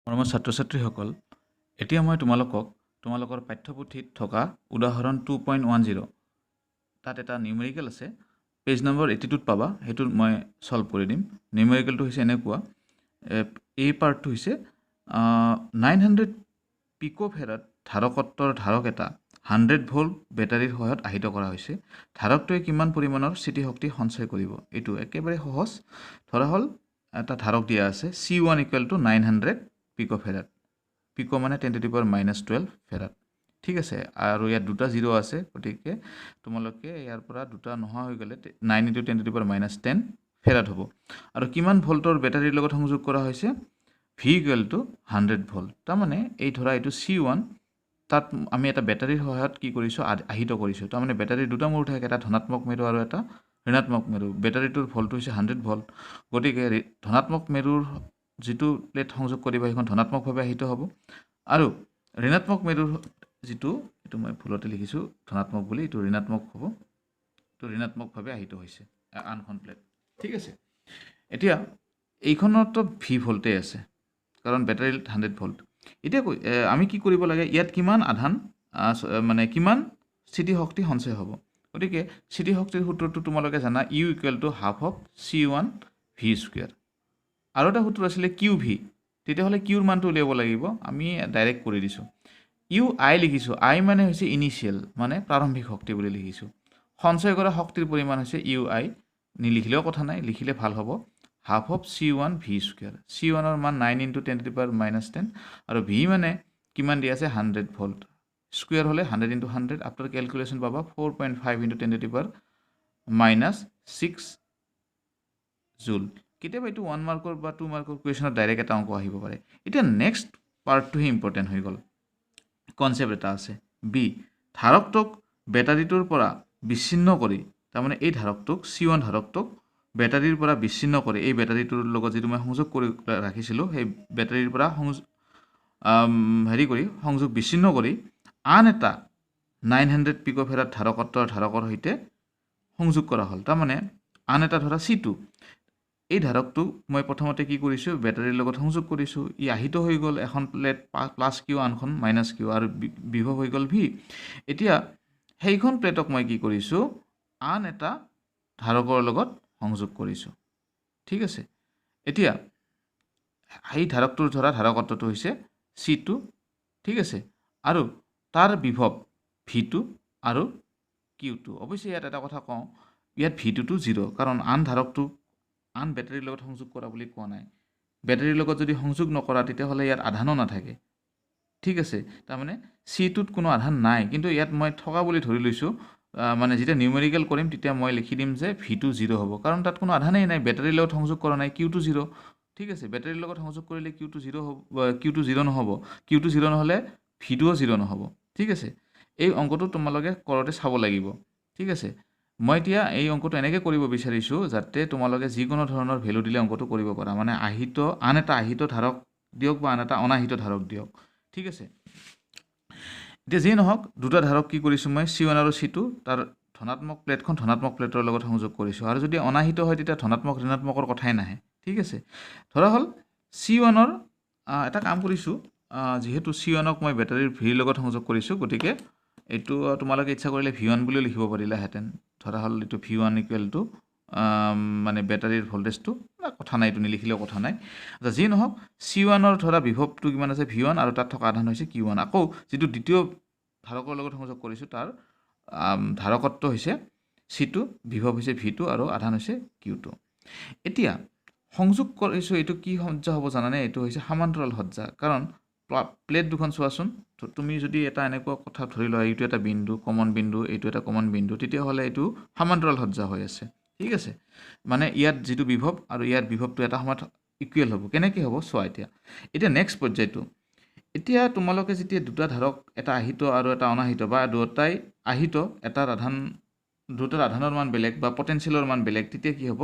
মৰমৰ ছাত্ৰ-ছাত্ৰীসকল, এতিয়া মই তোমালোকৰ পাঠ্যপুথিত থকা উদাহৰণ 2.10 তাত এটা নিউমেৰিকেল আছে। পেজ নম্বৰ 82ত পাবা, সেইটো মই সলভ কৰি দিম। নিউমেৰিকেলটো হৈছে এনেকুৱা, এই পাৰ্টটো হৈছে 900 পিকোফেৰাড ধাৰকত্বৰ ধাৰক এটা 100 ভোল্ট বেটাৰীৰ সহায়ত আহিত কৰা হৈছে। ধাৰকটোৱে কিমান পৰিমাণৰ স্থিতিশক্তি সঞ্চয় কৰিব? এইটো একেবাৰে সহজ। ধৰা হ'ল এটা ধাৰক দিয়া আছে C1 = 900 পিকোফেৰাড। পিকো মানে 10⁻12 ফেৰাড। ঠিক আছে, আৰু ইয়াত দুটা জিৰ' আছে, গতিকে তোমালোকে ইয়াৰ পৰা দুটা নোহোৱা হৈ গ'লে 9 × 10⁻10 ফেৰাড হ'ব। আৰু কিমান ভোল্টৰ বেটাৰীৰ লগত সংযোগ কৰা হৈছে? V = 100 volt. তাৰমানে এই ধৰা এইটো C1, তাত আমি এটা বেটাৰীৰ সহায়ত কি কৰিছোঁ? আহিত কৰিছোঁ। তাৰমানে বেটাৰীৰ দুটা মেৰু থাকে, এটা ধনাত্মক মেৰু আৰু এটা ঋণাত্মক মেৰু। বেটাৰীটোৰ ভোল্ট হৈছে 100 ভোল্ট, গতিকে ধনাত্মক মেৰুৰ যিটো প্লেট সংযোগ কৰিব সেইখন ধনাত্মকভাৱে আহিত হ'ব, আৰু ঋণাত্মক মেৰুৰ যিটো, এইটো মই ভুলতে লিখিছোঁ ধনাত্মক বুলি, এইটো ঋণাত্মক হ'ব, এইটো ঋণাত্মকভাৱে আহিত হৈছে আনখন প্লেট। ঠিক আছে, এতিয়া এইখনতো V ভোল্টেই আছে, কাৰণ বেটাৰী 100 ভোল্ট। এতিয়া আমি কি কৰিব লাগে? ইয়াত কিমান আধান মানে কিমান স্থিতিশক্তি সঞ্চয় হ'ব? গতিকে স্থিতিশক্তিৰ সূত্ৰটো তোমালোকে জানা, U = ½ C1 V²। আৰু এটা সূত্ৰ আছিলে QV। তেতিয়াহ'লে কিউৰ মানটো উলিয়াব লাগিব। আমি ডাইৰেক্ট কৰি দিছোঁ, UI লিখিছোঁ। I মানে হৈছে ইনিচিয়েল, মানে প্ৰাৰম্ভিক শক্তি বুলি লিখিছোঁ। সঞ্চয় কৰা শক্তিৰ পৰিমাণ হৈছে UI। নিলিখিলেও কথা নাই, লিখিলে ভাল হ'ব। ½ C1 V²। C1ৰ মান 9 × 10⁻10, আৰু V মানে কিমান দিয়া আছে? 100 ভোল্ট। স্কুৱেৰ হ'লে 100 × 100, আফটাৰ কেলকুলেশ্যন পাবা 4.5 × 10⁻6 জুল। কেতিয়াবা এইটো 1 মাৰ্কৰ বা 2 মাৰ্কৰ কুৱেশ্যনত ডাইৰেক্ট এটা অংক আহিব পাৰে। এতিয়া নেক্সট পাৰ্টটোহে ইম্পৰ্টেণ্ট হৈ গ'ল। কনচেপ্ট এটা আছে, বি। ধাৰকটোক বেটাৰীটোৰ পৰা বিচ্ছিন্ন কৰি, তাৰমানে এই ধাৰকটোক C1 ধাৰকটোক বেটাৰীৰ পৰা বিচ্ছিন্ন কৰি, এই বেটাৰীটোৰ লগত যিটো মই সংযোগ কৰি ৰাখিছিলোঁ, সেই বেটাৰীৰ পৰা সংযোগ বিচ্ছিন্ন কৰি আন এটা 900 পিকোফেৰাড ধাৰকত্বৰ ধাৰকৰ সৈতে সংযোগ কৰা হ'ল। তাৰমানে আন এটা ধৰা C2। এই ধাৰকটো মই প্ৰথমতে কি কৰিছোঁ? বেটাৰীৰ লগত সংযোগ কৰিছোঁ। ই আহিত হৈ গ'ল, এখন প্লেট +Q, আনখন -Q, আৰু বিভৱ হৈ গ'ল V। এতিয়া সেইখন প্লেটক মই কি কৰিছোঁ? আন এটা ধাৰকৰ লগত সংযোগ কৰিছোঁ। ঠিক আছে, এতিয়া সেই ধাৰকটোৰ ধৰা ধাৰকত্বটো হৈছে C2। ঠিক আছে, আৰু তাৰ বিভৱ V2 আৰু Q2। অৱশ্যে ইয়াত এটা কথা কওঁ, ইয়াত V2 0, কাৰণ আন ধাৰকটো আন বেটাৰীৰ লগত সংযোগ কৰা বুলি কোৱা নাই। বেটাৰীৰ লগত যদি সংযোগ নকৰা, তেতিয়াহ'লে ইয়াত আধানো নাথাকে। ঠিক আছে, তাৰমানে C2ত কোনো আধান নাই, কিন্তু ইয়াত মই থকা বুলি ধৰি লৈছোঁ। মানে যেতিয়া নিউমেৰিকেল কৰিম, তেতিয়া মই লিখি দিম যে V2 0 হ'ব, কাৰণ তাত কোনো আধানেই নাই, বেটাৰীৰ লগত সংযোগ কৰা নাই। Q2 0। ঠিক আছে, বেটাৰীৰ লগত সংযোগ কৰিলে Q2 0 হ'ব, Q2 0 নহ'ব। Q2 0 নহ'লে V2ও 0 নহ'ব। ঠিক আছে, এই অংকটো তোমালোকে কৰোঁতে চাব লাগিব। ঠিক আছে, মই এতিয়া এই অংকটো এনেকৈ কৰিব বিচাৰিছোঁ যাতে তোমালোকে যিকোনো ধৰণৰ ভেলু দিলে অংকটো কৰিব পাৰা। মানে আন এটা আহিত ধাৰক দিয়ক বা আন এটা অনাহিত ধাৰক দিয়ক। ঠিক আছে, এতিয়া যি নহওক, দুটা ধাৰক কি কৰিছোঁ মই? C1 আৰু C2, তাৰ ধনাত্মক প্লেটখন ধনাত্মক প্লেটৰ লগত সংযোগ কৰিছোঁ। আৰু যদি অনাহিত হয়, তেতিয়া ধনাত্মক ঋণাত্মকৰ কথাই নাহে। ঠিক আছে, ধৰা হ'ল C1ৰ এটা কাম কৰিছোঁ, যিহেতু C1ক মই বেটাৰীৰ ভিৰ লগত সংযোগ কৰিছোঁ, গতিকে এইটো তোমালোকে ইচ্ছা কৰিলে V1 বুলিও লিখিব পাৰিলাহেঁতেন। ধৰা হ'ল এইটো V1 = মানে বেটাৰীৰ ভল্টেজটো, কথা নাই, এইটো নিলিখিলেও কথা নাই। যি নহওক, C1ৰ ধৰা বিভৱটো কিমান আছে? V1, আৰু তাত থকা আধান হৈছে Q1। আকৌ যিটো দ্বিতীয় ধাৰকৰ লগত সংযোগ কৰিছোঁ, তাৰ ধাৰকত্ব হৈছে C2, বিভৱ হৈছে V2, আৰু আধান হৈছে Q2। এতিয়া সংযোগ কৰিছোঁ, এইটো কি সজ্জা হ'ব জানানে? এইটো হৈছে সমান্তৰাল সজ্জা। কাৰণ প্লেট দুখন চোৱাচোন, তুমি যদি এটা এনেকুৱা কথা ধৰি লোৱা, এইটো এটা বিন্দু, কমন বিন্দু, এইটো এটা কমন বিন্দু, তেতিয়াহ'লে এইটো সমান্তৰাল সজ্জা হৈ আছে। ঠিক আছে, মানে ইয়াত যিটো বিভৱ আৰু ইয়াৰ বিভৱটো এটা সময়ত ইকুৱেল হ'ব। কেনেকৈ হ'ব চোৱা। এতিয়া নেক্সট পৰ্যায়টো, এতিয়া তোমালোকে যেতিয়া দুটা ধাৰক, এটা আহিত আৰু এটা অনাহিত, বা দুটাই আহিত, দুটাৰ আধানৰ মান বেলেগ বা পটেঞ্চিয়েলৰ মান বেলেগ, তেতিয়া কি হ'ব?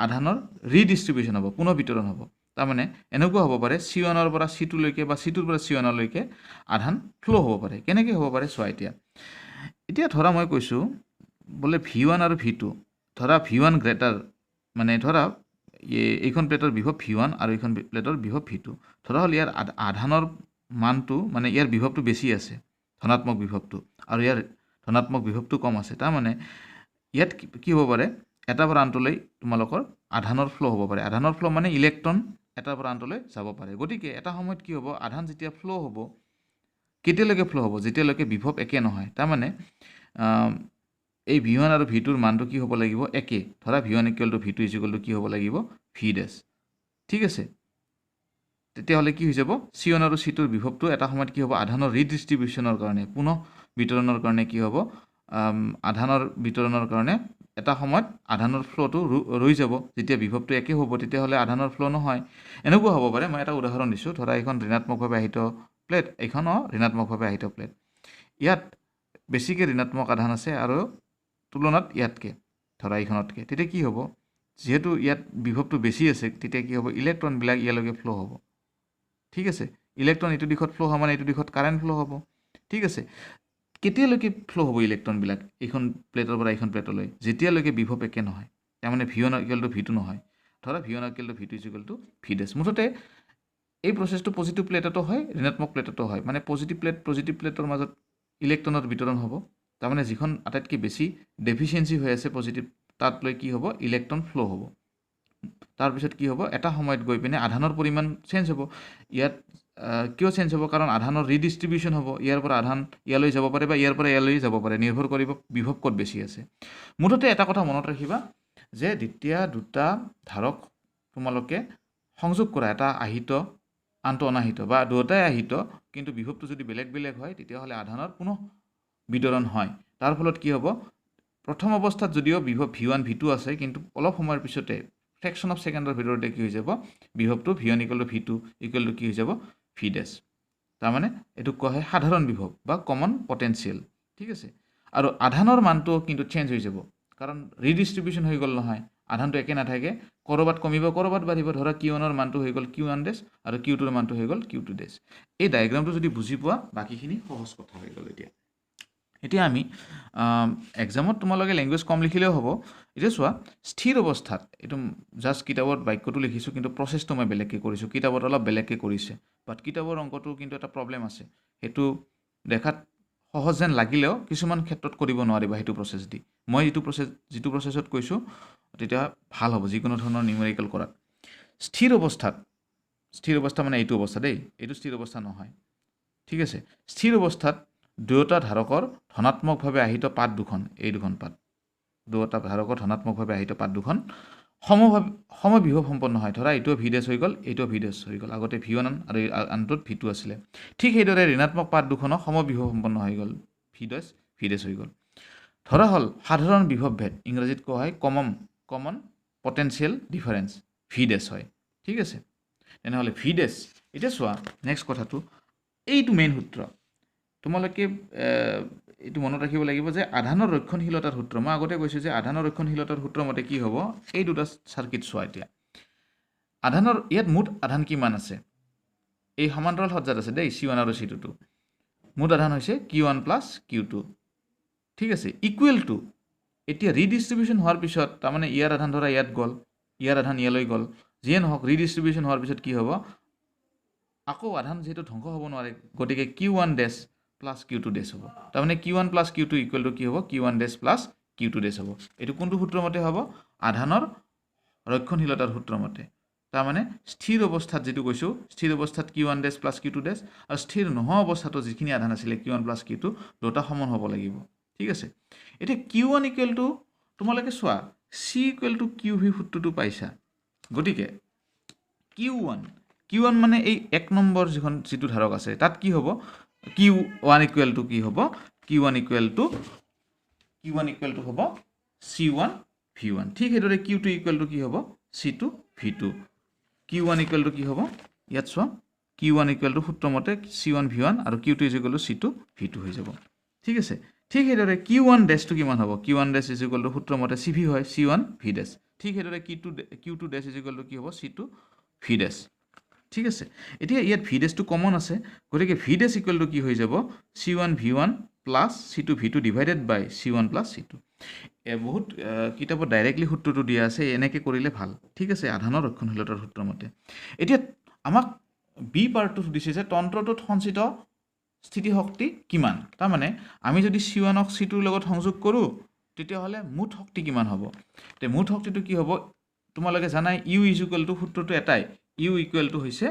আধানৰ ৰিডিষ্ট্ৰিবিউশ্যন হ'ব, পুনৰ বিতৰণ হ'ব। তাৰমানে এনেকুৱা হ'ব পাৰে, C1ৰ পৰা C2 লৈকে বা C2ৰ পৰা C1 লৈকে আধান ফ্ল' হ'ব পাৰে। কেনেকৈ হ'ব পাৰে চোৱা। এতিয়া ধৰা মই কৈছোঁ বোলে V1 আৰু V2, ধৰা V1 গ্ৰেটাৰ, মানে ধৰা এইখন প্লেটৰ বিভৱ V1 আৰু এইখন প্লেটৰ বিভৱ V2 ধৰা হ'ল ইয়াৰ আধানৰ মানটো মানে ইয়াৰ বিভৱটো বেছি আছে ধনাত্মক বিভৱটো আৰু ইয়াৰ ধনাত্মক বিভৱটো কম আছে তাৰমানে ইয়াত কি হ'ব পাৰে এটাৰ পৰা আনটোলৈ তোমালোকৰ আধানৰ ফ্ল' হ'ব পাৰে আধানৰ ফ্ল' মানে ইলেক্ট্ৰন এটাৰ পৰা আনটোলৈ যাব পাৰে গতিকে এটা সময়ত কি হ'ব আধান যেতিয়া ফ্ল' হ'ব কেতিয়ালৈকে ফ্ল' হ'ব যেতিয়ালৈকে বিভৱ একে নহয় তাৰমানে এই V1 আৰু V2ৰ মানটো কি হ'ব লাগিব একে ধৰা V1 = V2 = কি হ'ব লাগিব V' ঠিক আছে তেতিয়াহ'লে কি হৈ যাব C1 আৰু C2ৰ বিভৱটো এটা সময়ত কি হ'ব আধানৰ ৰিডিষ্ট্ৰিবিউশ্যনৰ কাৰণে পুনঃ বিতৰণৰ কাৰণে কি হ'ব আধানৰ বিতৰণৰ কাৰণে এটা সময়ত আধানৰ ফ্ল'টো ৰৈ যাব যেতিয়া বিভৱটো একে হ'ব তেতিয়াহ'লে আধানৰ ফ্ল' নহয় এনেকুৱা হ'ব পাৰে মই এটা উদাহৰণ দিছোঁ ধৰা এইখন ঋণাত্মকভাৱে আহিত প্লেট এইখনো ঋণাত্মকভাৱে আহিত প্লেট ইয়াত বেছিকৈ ঋণাত্মক আধান আছে আৰু তুলনাত ইয়াতকৈ ধৰা এইখনতকৈ তেতিয়া কি হ'ব যিহেতু ইয়াত বিভৱটো বেছি আছে তেতিয়া কি হ'ব ইলেক্ট্ৰনবিলাক ইয়ালৈকে ফ্ল' হ'ব ঠিক আছে ইলেক্ট্ৰন এইটো দিশত ফ্ল' হ'ব মানে এইটো দিশত কাৰেণ্ট ফ্ল' হ'ব ঠিক আছে কেতিয়ালৈকে ফ্ল' হ'ব ইলেক্ট্ৰনবিলাক এইখন প্লেটৰ পৰা এইখন প্লেটলৈ যেতিয়ালৈকে বিভৱ একে নহয় তাৰমানে V1 = V2 নহয় ধৰা V1 = V2 = V'। মুঠতে এই প্ৰচেছটো পজিটিভ প্লেটতো হয় ঋণাত্মক প্লেটতো হয় মানে পজিটিভ প্লেটৰ মাজত ইলেক্ট্ৰনৰ বিতৰণ হ'ব তাৰমানে যিখন আটাইতকৈ বেছি ডেফিচিয়েঞ্চি হৈ আছে পজিটিভ তাত লৈ কি হ'ব ইলেক্ট্ৰন ফ্ল' হ'ব তাৰপিছত কি হ'ব এটা সময়ত গৈ পিনে আধানৰ পৰিমাণ চেঞ্জ হ'ব ইয়াত কিয় চেঞ্জ হ'ব কাৰণ আধানৰ ৰিডিষ্ট্ৰিবিউশ্যন হ'ব ইয়াৰ পৰা আধান ইয়ালৈ যাব পাৰে বা ইয়াৰ পৰা ইয়ালৈ যাব পাৰে নিৰ্ভৰ কৰিব বিভৱ ক'ত বেছি আছে মুঠতে এটা কথা মনত ৰাখিবা যে যেতিয়া দুটা ধাৰক তোমালোকে সংযোগ কৰা এটা আহিত আনটো অনাহিত বা দুটাই আহিত কিন্তু বিভৱটো যদি বেলেগ বেলেগ হয় তেতিয়াহ'লে আধানৰ পুনঃ বিতৰণ হয় তাৰ ফলত কি হ'ব প্ৰথম অৱস্থাত যদিও বিভৱ V1 V2 আছে কিন্তু অলপ সময়ৰ পিছতে ফ্ৰেকশ্যন অফ ছেকেণ্ডৰ ভিতৰতে কি হৈ যাব বিভৱটো V1 = V2 = কি হৈ যাব V'। তাৰমানে এইটো কোৱা হয় সাধাৰণ বিভৱ বা কমন পটেঞ্চিয়েল ঠিক আছে আৰু আধানৰ মানটো কিন্তু চেঞ্জ হৈ যাব কাৰণ ৰিডিষ্ট্ৰিবিউশ্যন হৈ গ'ল নহয় আধানটো একে নাথাকে ক'ৰবাত কমিব ক'ৰবাত বাঢ়িব ধৰা Q1ৰ মানটো হৈ গ'ল Q1' আৰু Q2ৰ মানটো হৈ গ'ল Q2'। এই ডায়েগ্ৰামটো যদি বুজি পোৱা বাকীখিনি সহজ কথা হৈ গ'ল এতিয়া আমি এক্সামত তোমালোকে লেংগুৱেজ কম লিখিলেও হ'ব এতিয়া চোৱা স্থিৰ অৱস্থাত এইটো জাষ্ট কিতাপত বাক্যটো লিখিছোঁ কিন্তু প্ৰচেছটো মই বেলেগকৈ কৰিছোঁ কিতাপত অলপ বেলেগকৈ কৰিছে বাট কিতাপৰ অংকটো কিন্তু এটা প্ৰব্লেম আছে সেইটো দেখাত সহজ যেন লাগিলেও কিছুমান ক্ষেত্ৰত কৰিব নোৱাৰিবা সেইটো প্ৰচেছ দি মই যিটো প্ৰচেছত কৈছোঁ তেতিয়া ভাল হ'ব যিকোনো ধৰণৰ নিউমেৰিকেল কৰাত স্থিৰ অৱস্থা মানে এইটো অৱস্থা দেই এইটো স্থিৰ অৱস্থা নহয় ঠিক আছে স্থিৰ অৱস্থাত দুয়োটা ধাৰকৰ ধনাত্মকভাৱে আহিত পাত দুখন এই দুখন পাত দুয়োটা ধাৰকৰ ধনাত্মকভাৱে আহিত পাত দুখন সমবিভৱ সম্পন্ন হয় ধৰা এইটো V' হৈ গ'ল এইটো V' হৈ গ'ল আগতে V1 আৰু আনটোত V2 আছিলে ঠিক সেইদৰে ঋণাত্মক পাত দুখনো সমবিভৱ সম্পন্ন হৈ গ'ল V' হৈ গ'ল ধৰা হ'ল সাধাৰণ বিভৱ ভেদ ইংৰাজীত কোৱা হয় কমন পটেঞ্চিয়েল ডিফাৰেঞ্চ V' হয় ঠিক আছে তেনেহ'লে V' এতিয়া চোৱা নেক্সট কথাটো এইটো মেইন সূত্ৰ তোমালোকে এইটো মনত ৰাখিব লাগিব যে আধানৰ ৰক্ষণশীলতাৰ সূত্ৰ মই আগতে কৈছোঁ যে আধানৰ ৰক্ষণশীলতাৰ সূত্ৰ মতে কি হ'ব এই দুটা চাৰ্কিট চোৱা এতিয়া আধানৰ ইয়াত মুঠ আধান কিমান আছে এই সমান্তৰাল সজ্জাত আছে দেই C1 আৰু C2 মুঠ আধান হৈছে Q1 + Q2 ঠিক আছে ইকুৱেল টু এতিয়া ৰিডিষ্ট্ৰিবিউশ্যন হোৱাৰ পিছত তাৰমানে ইয়াৰ আধান ধৰা ইয়াত গ'ল ইয়াৰ আধান ইয়ালৈ গ'ল যিয়ে নহওক ৰিডিষ্ট্ৰিবিউশ্যন হোৱাৰ পিছত কি হ'ব আকৌ আধান যিহেতু ধ্বংস হ'ব নোৱাৰে গতিকে Q1' + Q2' হ'ব তাৰমানে Q1 + Q2 = কি হ'ব Q1' + Q2' হ'ব এইটো কোনটো সূত্ৰ মতে হ'ব আধানৰ ৰক্ষণশীলতাৰ সূত্ৰ মতে তাৰমানে স্থিৰ অৱস্থাত যিটো কৈছোঁ স্থিৰ অৱস্থাত Q1' + Q2' আৰু স্থিৰ নোহোৱা অৱস্থাতো যিখিনি আধান আছিলে Q1 + Q2 দুটা সমান হ'ব লাগিব ঠিক আছে এতিয়া Q1 = তোমালোকে চোৱা C = QV সূত্ৰটো পাইছা গতিকে Q1 মানে এই 1 নম্বৰ যিটো ধাৰক আছে তাত কি হ'ব Q1 = কি হ'ব Q1 হ'ব C1 V1 ঠিক সেইদৰে Q2 = কি হ'ব C2 V2 Q1 = কি হ'ব ইয়াত চোৱা Q1 = সূত্ৰমতে C1 V1 আৰু Q2 = C2 V2 হৈ যাব ঠিক আছে ঠিক সেইদৰে Q1' কিমান হ'ব Q1' সূত্ৰমতে CV হয় C1 V' ঠিক সেইদৰে Q2' কি হ'ব C2 V' ঠিক আছে এতিয়া ইয়াত V' কমন আছে গতিকে V' কি হৈ যাব C1 V1 + C2 V2 / C1 + C2 বহুত কিতাপত ডাইৰেক্টলি সূত্ৰটো দিয়া আছে, এনেকৈ কৰিলে ভাল, ঠিক আছে, আধানৰ ৰক্ষণশীলতাৰ সূত্ৰৰ মতে। এতিয়া আমাক বি পাৰ্টটো দিছে যে তন্ত্ৰটোত সঞ্চিত স্থিতিশক্তি কিমান। তাৰমানে আমি যদি C1ক C2ৰ লগত সংযোগ কৰোঁ তেতিয়াহ'লে মুঠ শক্তি কিমান হ'ব। তে মুঠ শক্তিটো কি হ'ব, তোমালোকে জানাই ইউ ইজ ইকুৱেল টু সূত্ৰটো এটাই, ইউ ইকুৱেল টু হৈছে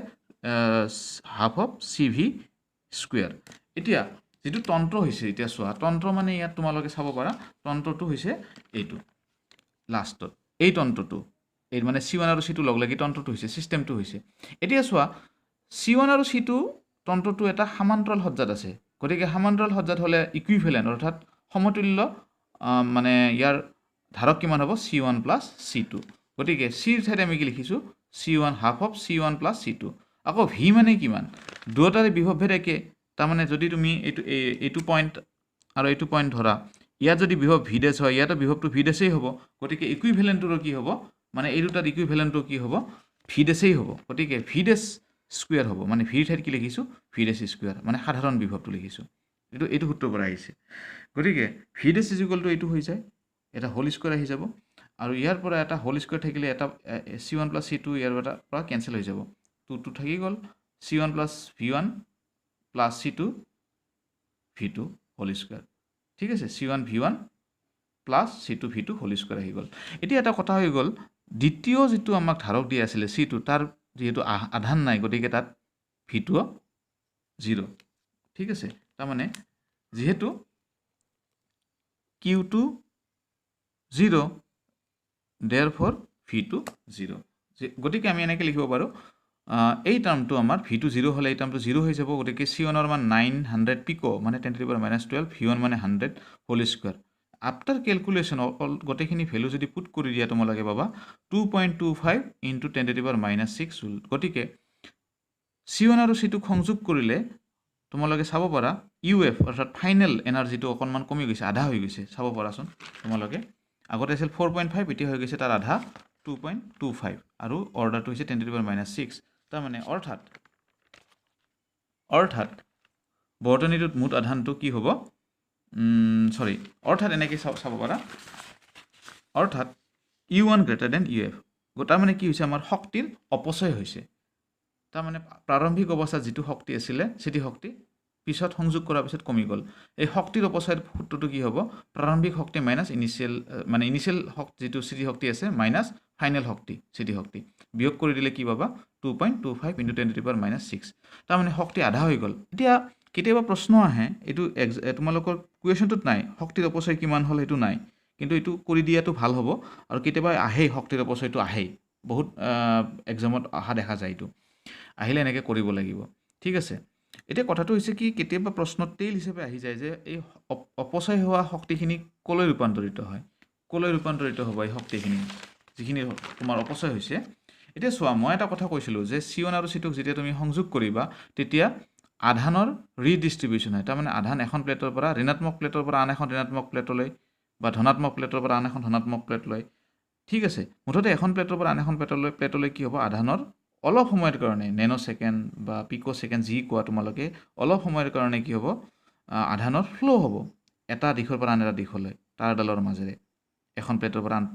হাফ অফ CV স্কুৱেৰ। এতিয়া যিটো তন্ত্ৰ হৈছে, এতিয়া চোৱা তন্ত্ৰ মানে ইয়াত তোমালোকে চাব পাৰা তন্ত্ৰটো হৈছে এইটো লাষ্টত, এই তন্ত্ৰটো এই মানে C1 আৰু C2 লগ লাগি তন্ত্ৰটো হৈছে, ছিষ্টেমটো হৈছে। এতিয়া চোৱা C1 আৰু C2 তন্ত্ৰটো এটা সমান্তৰাল সজ্জাত আছে, গতিকে সমান্তৰাল সজ্জাত হ'লে ইকুইভেলেণ্ট অৰ্থাৎ সমতুল্য মানে ইয়াৰ ধাৰক কিমান হ'ব C1 প্লাছ C2। গতিকে চিৰ ঠাইত আমি কি লিখিছোঁ C1 half of C1 plus C2। আকৌ ভি মানে কিমান, দুয়োটাৰে বিভৱভেদ একে, তাৰমানে যদি তুমি এইটো পইণ্ট আৰু এইটো পইণ্ট ধৰা, ইয়াত যদি বিভৱ ভি ডেছ হয় ইয়াতো বিভৱটো ভি ডেছেই হ'ব, গতিকে ইকুইভেলেণ্টটোৰো কি হ'ব, মানে এই দুটাত ইকুইভেলেণ্টটো কি হ'ব ভি ডেছেই হ'ব, গতিকে ভি ডেছ স্কুৱেৰ হ'ব, মানে ভিৰ ঠাইত কি লিখিছোঁ ভি ডেছ স্কুৱেৰ, মানে সাধাৰণ বিভৱটো লিখিছোঁ। এইটো সূত্ৰৰ পৰা আহিছে, গতিকে V dash is equal to এইটো হৈ যায়, এটা হোল স্কুৱেৰ আহি যাব, আৰু ইয়াৰ পৰা এটা হোল স্কুৱেৰ থাকিলে এটা C1 প্লাছ C2 ইয়াৰ পৰা কেঞ্চেল হৈ যাব, 2 থাকি গ'ল, C1 plus V1 plus C2 V2 whole square, ঠিক আছে, C1 V1 plus C2 V2 whole square আহি গ'ল। এতিয়া এটা কথা হৈ গ'ল, দ্বিতীয় যিটো আমাক ধাৰক দিয়া আছিলে C2, তাৰ যিহেতু আধান নাই, গতিকে তাত V2 0, ঠিক আছে, তাৰমানে যিহেতু Q2 0 therefore V2 0, গতিকে আমি এনেকৈ লিখিব পাৰোঁ, এই টাৰ্মটো আমাৰ V2 0 হ'লে এই টাৰ্মটো 0 হৈ যাব, গতিকে C1ৰ মান 900 পিকো মানে 10⁻12, V1 মানে 100 হোল স্কুৱেৰ। আফটাৰ কেলকুলেশ্যন অকল গোটেইখিনি ভেলু যদি পুট কৰি দিয়া তোমালোকে পাবা 2.25 ইনটু 10⁻6 জুল। গতিকে C1 আৰু C2ক সংযোগ কৰিলে তোমালোকে চাব পাৰা UF অৰ্থাৎ ফাইনেল এনাৰ্জিটো অকণমান কমি গৈছে, আধা হৈ গৈছে, চাব পাৰাচোন তোমালোকে, আগতে আছিল 4.5, এতিয়া হৈ গৈছে তাৰ আধা 2.25, আৰু অৰ্ডাৰটো হৈছে 10⁻6, তাৰমানে অৰ্থাৎ বৰ্তনীটোত মুঠ আধানটো কি হ'ব, অৰ্থাৎ এনেকৈ চাব পাৰা, অৰ্থাৎ U1 গ্ৰেটাৰ দেন UF, তাৰমানে কি হৈছে আমাৰ শক্তিৰ অপচয় হৈছে, তাৰমানে প্ৰাৰম্ভিক অৱস্থাত যিটো শক্তি আছিলে স্থিতি শক্তি পিছত সংযোগ কৰাৰ পিছত কমি গ'ল, এই শক্তিৰ অপচয়ৰ সূত্ৰটো কি হ'ব, প্ৰাৰম্ভিক শক্তি মাইনাছ ইনিচিয়েল শক্তি যিটো স্থিতি শক্তি আছে মাইনাছ ফাইনেল শক্তি স্থিতি শক্তি, বিয়োগ কৰি দিলে কি পাবা 2.25 ইনটু 10⁻6, তাৰমানে শক্তি আধা হৈ গ'ল। এতিয়া কেতিয়াবা প্ৰশ্ন আহে, এইটো তোমালোকৰ কুৱেশ্যনটোত নাই, শক্তিৰ অপচয় কিমান হ'ল সেইটো নাই, কিন্তু এইটো কৰি দিয়াটো ভাল হ'ব, আৰু কেতিয়াবা আহেই শক্তিৰ অপচয়টো আহেই, বহুত এক্সামত অহা দেখা যায়, এইটো আহিলে এনেকৈ কৰিব লাগিব, ঠিক আছে। এতিয়া কথাটো হৈছে কি, কেতিয়াবা প্ৰশ্নত টেইল হিচাপে আহি যায় যে এই অপচয় হোৱা শক্তিখিনি ক'লৈ ৰূপান্তৰিত হয়, ক'লৈ ৰূপান্তৰিত হ'ব এই শক্তিখিনি যিখিনি তোমাৰ অপচয় হৈছে। এতিয়া চোৱা, মই এটা কথা কৈছিলোঁ যে C1 আৰু C2ক যেতিয়া তুমি সংযোগ কৰিবা তেতিয়া আধানৰ ৰিডিষ্ট্ৰিবিউশ্যন হয়, তাৰমানে আধান এখন প্লেটৰ পৰা ঋণাত্মক প্লেটৰ পৰা আন এখন ঋণাত্মক প্লেটলৈ, বা ধনাত্মক প্লেটৰ পৰা আন এখন ধনাত্মক প্লেটলৈ, ঠিক আছে, মুঠতে এখন প্লেটৰ পৰা আন এখন প্লেটলৈ কি হ'ব, আধানৰ অলপ সময়ৰ কাৰণে নেনো ছেকেণ্ড বা পিকো ছেকেণ্ড যি কোৱা তোমালোকে, অলপ সময়ৰ কাৰণে কি হ'ব, আধানৰ ফ্ল' হ'ব এটা দিশৰ পৰা আন এটা দিশলৈ তাঁৰডালৰ মাজেৰে, এখন প্লেটৰ পৰা আন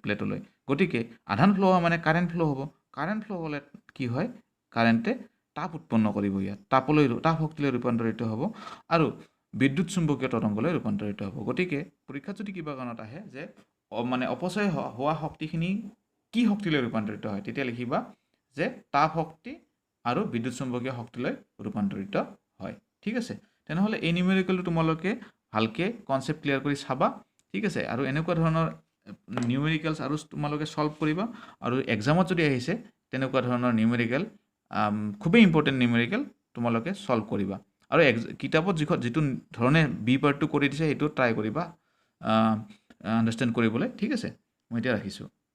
প্লেটলৈ, গতিকে আধান ফ্ল' হোৱা মানে কাৰেণ্ট ফ্ল' হ'ব, কাৰেণ্ট ফ্ল' হ'লে কি হয়, কাৰেণ্টে তাপ উৎপন্ন কৰিব, ইয়াত তাপ শক্তিলৈ ৰূপান্তৰিত হ'ব, আৰু বিদ্যুৎ চুম্বকীয় তৰংগলৈ ৰূপান্তৰিত হ'ব। গতিকে পৰীক্ষাত যদি কিবা কাৰণত আহে যে মানে অপচয় হোৱা শক্তিখিনি কি শক্তিলৈ ৰূপান্তৰিত হয়, তেতিয়া লিখিবা যে তাপ শক্তি আৰু বিদ্যুৎ চুম্বকীয় শক্তিলৈ ৰূপান্তৰিত হয়, ঠিক আছে। তেনেহ'লে এই নিউমেৰিকেলটো তোমালোকে ভালকৈ কনচেপ্ট ক্লিয়াৰ কৰি চাবা, ঠিক আছে, আৰু এনেকুৱা ধৰণৰ নিউমেৰিকেলছ আৰু তোমালোকে চল্ভ কৰিবা, আৰু এক্সামত যদি আহিছে তেনেকুৱা ধৰণৰ নিউমেৰিকেল খুবেই ইম্পৰ্টেণ্ট নিউমেৰিকেল তোমালোকে চল্ভ কৰিবা, আৰু কিতাপত যিটো ধৰণে বি পাৰ্টটো কৰি দিছে সেইটো ট্ৰাই কৰিবা আণ্ডাৰষ্টেণ্ড কৰিবলৈ, ঠিক আছে। মই এতিয়া ৰাখিছোঁ।